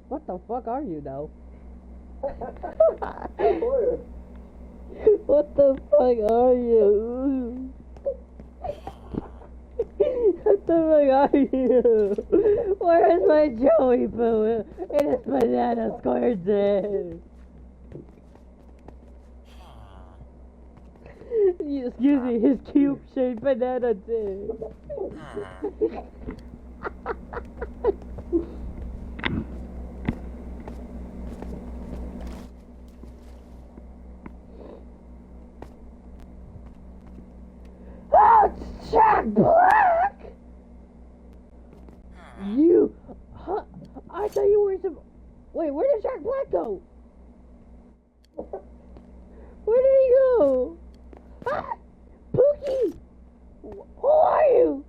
What the fuck are you, though? What the fuck are you? What the fuck are you? Where is my Joey Poo? It is banana squared. Excuse me, his cube-shaped banana dick. Oh, it's Jack Black! You, huh? I thought you were some. Wait, where did Jack Black go? Where did he go? Ah, Pookie! Who are you?